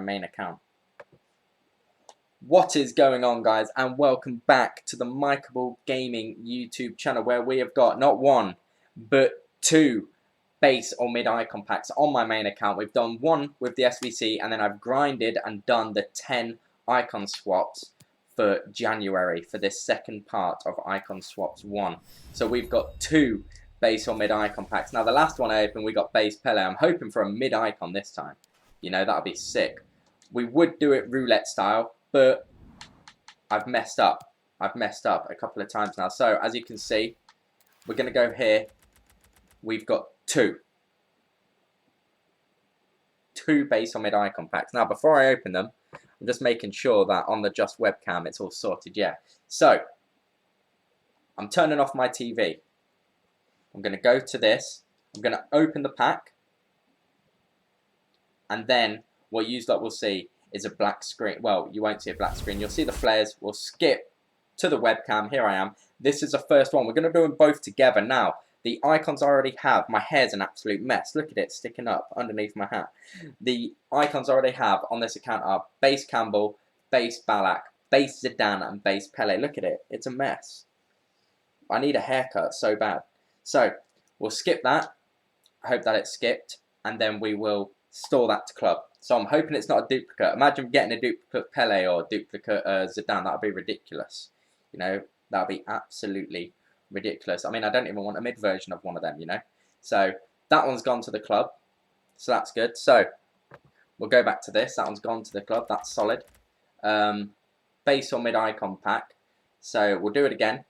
main account. What is going on, guys, and welcome back to the Mikeable Gaming YouTube channel, where we have got not one but two base or mid icon packs on my main account. We've done one with the SVC, and then I've grinded and done the 10 icon swaps for January for this second part of Icon Swaps 1. So we've got two base or mid icon packs. Now the last one I opened, we got base Pele. I'm hoping for a mid icon this time. You know, that'll be sick. We would do it roulette style, but I've messed up. I've messed up a couple of times now. So as you can see, we're going to go here. We've got two base or mid icon packs. Now before I open them, I'm just making sure that on the Just webcam it's all sorted, yeah. So, I'm turning off my TV. I'm going to go to this. I'm going to open the pack. And then what you lot will see is a black screen. Well, you won't see a black screen. You'll see the flares. We'll skip to the webcam. Here I am. This is the first one. We're going to do them both together. Now, the icons I already have. My hair's an absolute mess. Look at it sticking up underneath my hat. The icons I already have on this account are base Campbell, base Ballack, base Zidane, and base Pele. Look at it. It's a mess. I need a haircut so bad. So, we'll skip that. I hope that it's skipped. And then we will store that to club. So I'm hoping it's not a duplicate. Imagine getting a duplicate Pele or duplicate Zidane. That would be ridiculous. You know, that would be absolutely ridiculous. I mean, I don't even want a mid version of one of them, you know. So that one's gone to the club. So that's good. So we'll go back to this. That one's gone to the club. That's solid. Base or mid icon pack. So we'll do it again.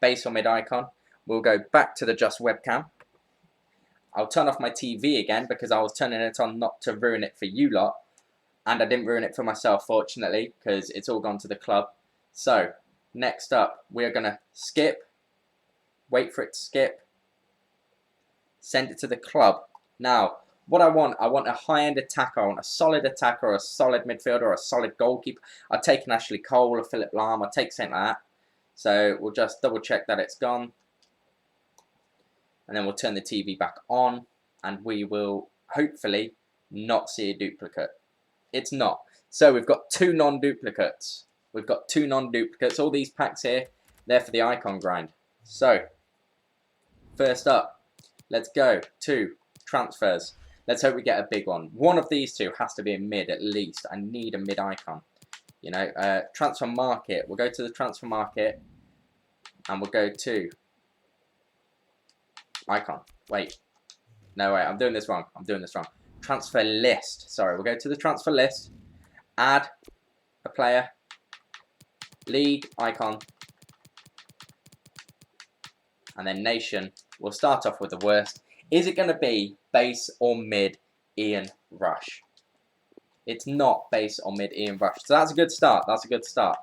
Base or mid icon. We'll go back to the Just webcam. I'll turn off my TV again because I was turning it on not to ruin it for you lot. And I didn't ruin it for myself, fortunately, because it's all gone to the club. So, next up, we're going to skip. Wait for it to skip. Send it to the club. Now, what I want a high-end attacker. I want a solid attacker, or a solid midfielder, or a solid goalkeeper. I'll take an Ashley Cole, or Philip Lahm. I'll take something like that. So, we'll just double check that it's gone. And then we'll turn the TV back on, and we will hopefully not see a duplicate. It's not. So we've got two non-duplicates. We've got two non-duplicates. All these packs here, they're for the icon grind. So, first up, let's go to transfers. Let's hope we get a big one. One of these two has to be a mid at least. I need a mid icon. You know, transfer market. We'll go to the transfer market, and we'll go to icon. Wait. No, wait. I'm doing this wrong. Transfer list. Sorry. We'll go to the transfer list. Add a player. League. Icon. And then nation. We'll start off with the worst. Is it going to be base or mid Ian Rush? It's not base or mid Ian Rush. So that's a good start.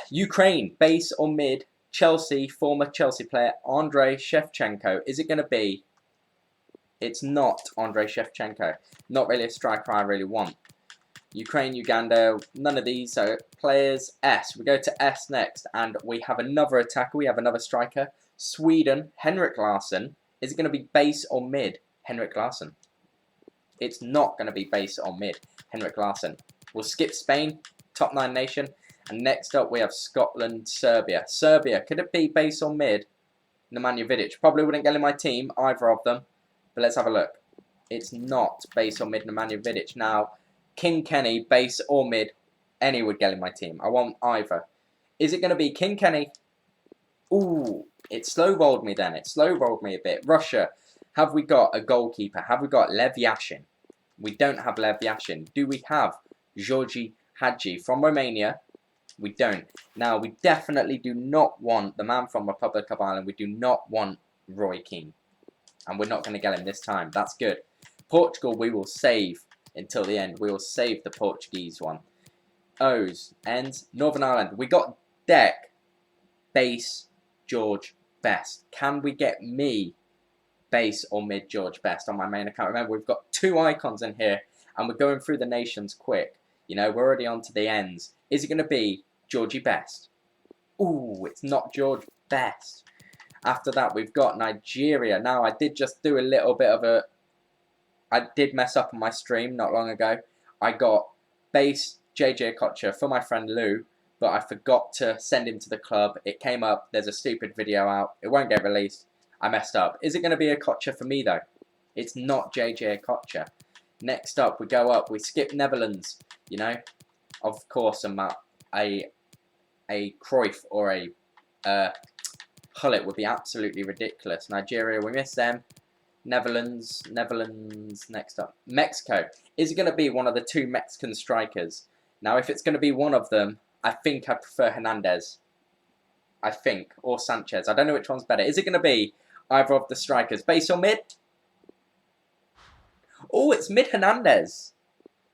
Ukraine. Base or mid Chelsea, former Chelsea player, Andrei Shevchenko. Is it going to be? It's not Andrei Shevchenko. Not really a striker I really want. Ukraine, Uganda, none of these. So players, S. We go to S next, and we have another attacker. We have another striker. Sweden, Henrik Larsson. Is it going to be base or mid? Henrik Larsson. It's not going to be base or mid. Henrik Larsson. We'll skip Spain, top 9 nation. And next up, we have Scotland, Serbia. Serbia, could it be base or mid? Nemanja Vidic. Probably wouldn't get in my team, either of them. But let's have a look. It's not base or mid Nemanja Vidic. Now, King Kenny, base or mid, any would get in my team. I want either. Is it going to be King Kenny? Ooh, it slow-rolled me then. It slow-rolled me a bit. Russia, have we got a goalkeeper? Have we got Lev Yashin? We don't have Lev Yashin. Do we have Georgi Hadji from Romania? We don't. Now, we definitely do not want the man from Republic of Ireland. We do not want Roy Keane. And we're not going to get him this time. That's good. Portugal, we will save until the end. We will save the Portuguese one. O's, N's, Northern Ireland. We got deck, base, George Best. Can we get me base or mid George Best on my main account? Remember, we've got two icons in here, and we're going through the nations quick. You know, we're already on to the ends. Is it going to be Georgie Best? Ooh, it's not George Best. After that, we've got Nigeria. Now, I did just do a little bit of a... I did mess up on my stream not long ago. I got base JJ Okocha for my friend Lou, but I forgot to send him to the club. It came up, there's a stupid video out. It won't get released. I messed up. Is it going to be Okocha for me, though? It's not JJ Okocha. Next up, we go up. We skip Netherlands. You know, of course, a Cruyff or a Hullet would be absolutely ridiculous. Nigeria, we miss them. Netherlands, next up. Mexico. Is it going to be one of the two Mexican strikers? Now, if it's going to be one of them, I think I prefer Hernandez. I think. Or Sanchez. I don't know which one's better. Is it going to be either of the strikers? Base or mid? Oh, it's mid Hernandez.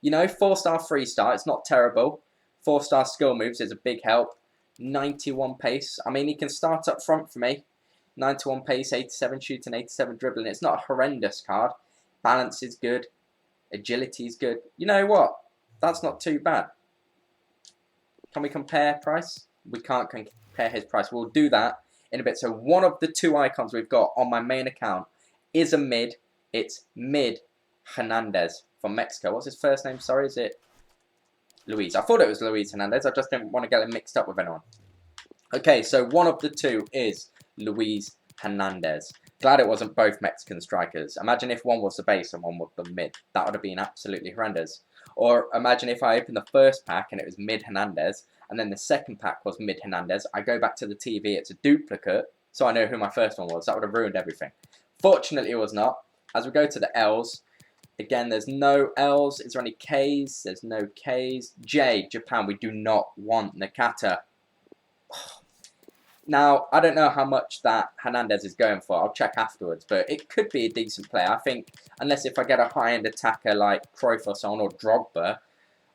You know, 4-star 3-star. It's not terrible. 4-star skill moves is a big help. 91 pace. I mean, he can start up front for me. 91 pace, 87 shooting, 87 dribbling. It's not a horrendous card. Balance is good. Agility is good. You know what? That's not too bad. Can we compare price? We can't compare his price. We'll do that in a bit. So one of the two icons we've got on my main account is a mid. It's mid Hernandez from Mexico. What's his first name? Sorry, is it Luis? I thought it was Luis Hernandez. I just didn't want to get it mixed up with anyone. Okay, so one of the two is Luis Hernandez. Glad it wasn't both Mexican strikers. Imagine if one was the base and one was the mid. That would have been absolutely horrendous. Or imagine if I opened the first pack and it was mid Hernandez, and then the second pack was mid Hernandez. I go back to the TV, it's a duplicate, so I know who my first one was. That would have ruined everything. Fortunately, it was not. As we go to the L's, again, there's no L's. Is there any K's? There's no K's. J, Japan. We do not want Nakata. Now, I don't know how much that Hernandez is going for. I'll check afterwards, but it could be a decent player. I think, unless if I get a high-end attacker like Cruyff or someone, or Drogba,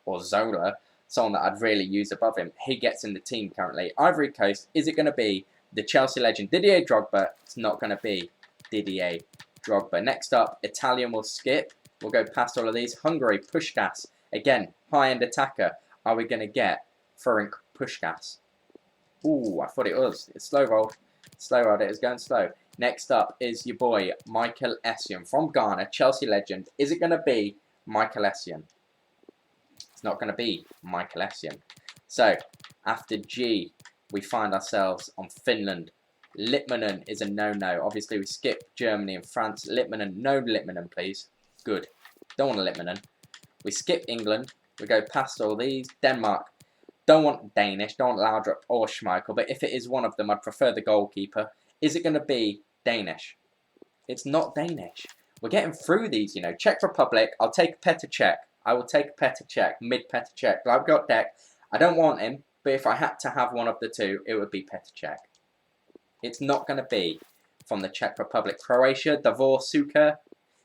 or Zola, someone that I'd really use above him, he gets in the team currently. Ivory Coast, is it going to be the Chelsea legend Didier Drogba? It's not going to be Didier Drogba. Next up, Italian will skip. We'll go past all of these. Hungary, Puskás. Again, high-end attacker. Are we going to get Ferenc Puskás? Ooh, I thought it was. It's slow rolled. Slow rolled. It is going slow. Next up is your boy, Michael Essien from Ghana, Chelsea legend. Is it going to be Michael Essien? It's not going to be Michael Essien. So, after G, we find ourselves on Finland. Litmanen is a no-no. Obviously, we skip Germany and France. Litmanen, no Litmanen, please. Good. Don't want a Litmanen. We skip England. We go past all these. Denmark. Don't want Danish, don't want Laudrup or Schmeichel, but if it is one of them, I'd prefer the goalkeeper. Is it going to be Danish? It's not Danish. We're getting through these, you know. Czech Republic, I'll take Petr Cech. I will take Petr Cech, mid Petr Cech. I've got deck. I don't want him, but if I had to have one of the two, it would be Petr Cech. It's not going to be from the Czech Republic. Croatia, Davor Suker.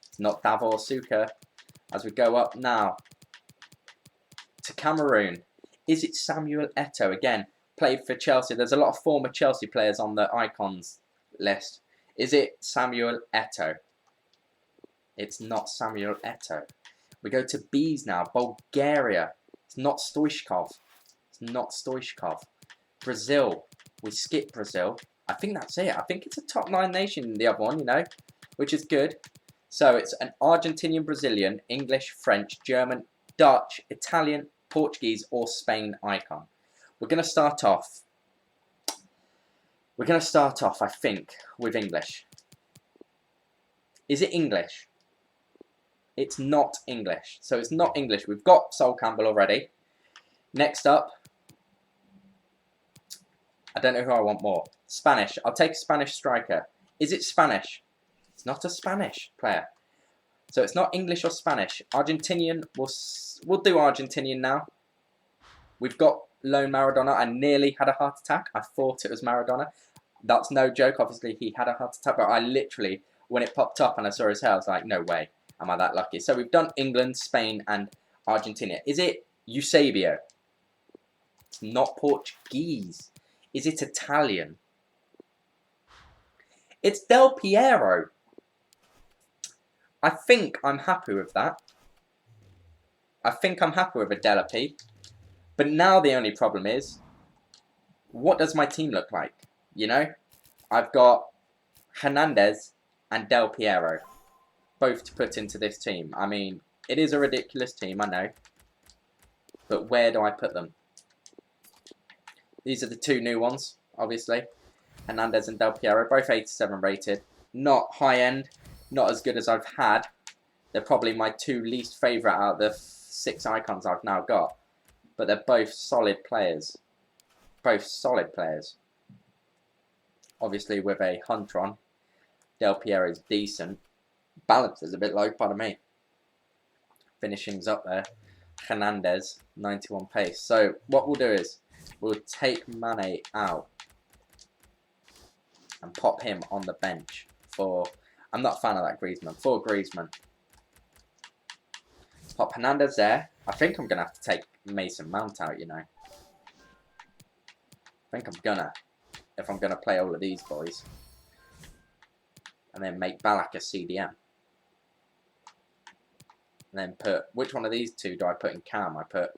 It's not Davor Suker. As we go up now to Cameroon. Is it Samuel Eto'o? Again, played for Chelsea. There's a lot of former Chelsea players on the icons list. Is it Samuel Eto'o? It's not Samuel Eto'o. We go to B's now. Bulgaria. It's not Stoichkov. It's not Stoichkov. Brazil. We skip Brazil. I think that's it. I think it's a top 9 nation, the other one, you know, which is good. So it's an Argentinian, Brazilian, English, French, German, Dutch, Italian, Portuguese or Spain icon. We're going to start off, I think, with English. Is it English? It's not English. So it's not English. We've got Sol Campbell already. Next up, I don't know who I want more. Spanish. I'll take a Spanish striker. Is it Spanish? It's not a Spanish player. So it's not English or Spanish. Argentinian, we'll do Argentinian now. We've got lone Maradona. I nearly had a heart attack. I thought it was Maradona. That's no joke. Obviously, he had a heart attack. But I literally, when it popped up and I saw his hair, I was like, no way. Am I that lucky? So we've done England, Spain, and Argentina. Is it Eusebio? It's not Portuguese. Is it Italian? It's Del Piero. I think I'm happy with that. I think I'm happy with a Della P. But now the only problem is, what does my team look like? You know? I've got Hernandez and Del Piero. both to put into this team. I mean, it is a ridiculous team, I know. But where do I put them? These are the two new ones, obviously. Hernandez and Del Piero, both 87 rated. Not high-end, not as good as I've had. They're probably my two least favourite out of the 6 icons I've now got. But they're both solid players. Both solid players. Obviously with a Hunter on. Del Piero is decent. Balance is a bit low, pardon me. Finishing's up there. Hernandez, 91 pace. So what we'll do is, we'll take Mane out. And pop him on the bench for... I'm not a fan of that Griezmann. For Griezmann. Pop Hernandez there. I think I'm going to have to take Mason Mount out, you know. I think I'm gonna. If I'm going to play all of these boys. And then make Ballack a CDM. And then put... Which one of these two do I put in Cam? I put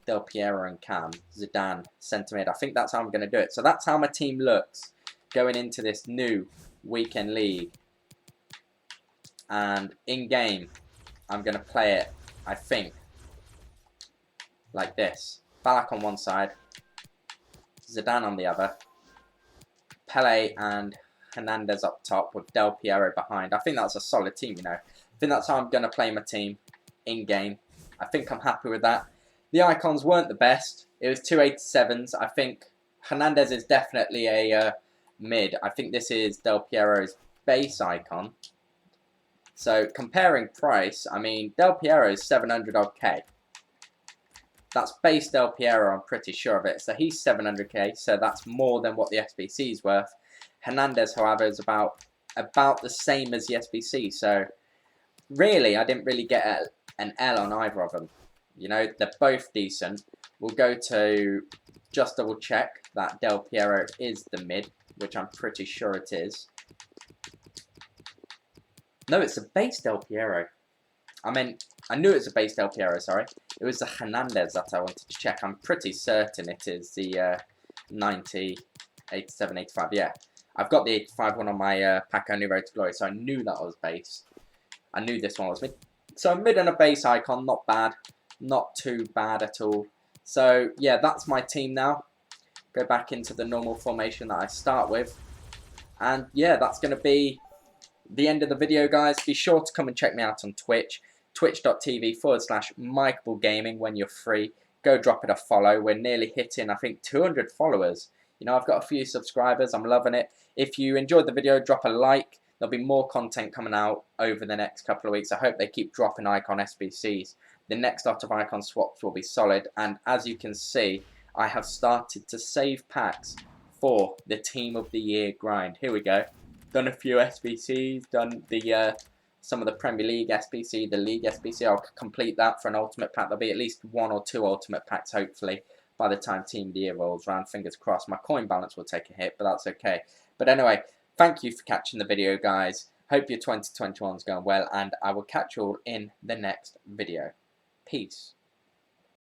Del Piero and Cam. Zidane, centre mid. I think that's how I'm going to do it. So that's how my team looks going into this new weekend league. And in game, I'm going to play it, I think, like this. Ballack on one side, Zidane on the other, Pele and Hernandez up top with Del Piero behind. I think that's a solid team, you know. I think that's how I'm going to play my team in game. I think I'm happy with that. The icons weren't the best. It was 287s. I think Hernandez is definitely a mid. I think this is Del Piero's base icon. So comparing price, I mean, Del Piero is 700 odd K. That's base Del Piero, I'm pretty sure of it. So he's 700k, so that's more than what the SBC is worth. Hernandez, however, is about the same as the SBC. So really, I didn't really get an L on either of them. You know, they're both decent. We'll go to just double check that Del Piero is the mid, which I'm pretty sure it is. No, it's a base Del Piero. I knew it was a base Del Piero, sorry. It was the Hernandez that I wanted to check. I'm pretty certain it is the 90, 87, 85. Yeah, I've got the 85 one on my Paco New Road to Glory, so I knew that was base. I knew this one was mid. So mid and a base icon, not bad. Not too bad at all. So, yeah, that's my team now. Go back into the normal formation that I start with. And, yeah, that's going to be the end of the video, guys. Be sure to come and check me out on Twitch. Twitch.tv/MikeBullGaming when you're free. Go drop it a follow. We're nearly hitting, I think, 200 followers. You know, I've got a few subscribers. I'm loving it. If you enjoyed the video, drop a like. There'll be more content coming out over the next couple of weeks. I hope they keep dropping icon SBCs. The next lot of icon swaps will be solid. And as you can see, I have started to save packs for the Team of the Year grind. Here we go. Done a few SBCs. Done the some of the Premier League SBC, the League SBC. I'll complete that for an Ultimate Pack. There'll be at least 1 or 2 Ultimate Packs, hopefully, by the time Team of the Year rolls around. Fingers crossed. My coin balance will take a hit, but that's okay. But anyway, thank you for catching the video, guys. Hope your 2021 is going well, and I will catch you all in the next video. Peace.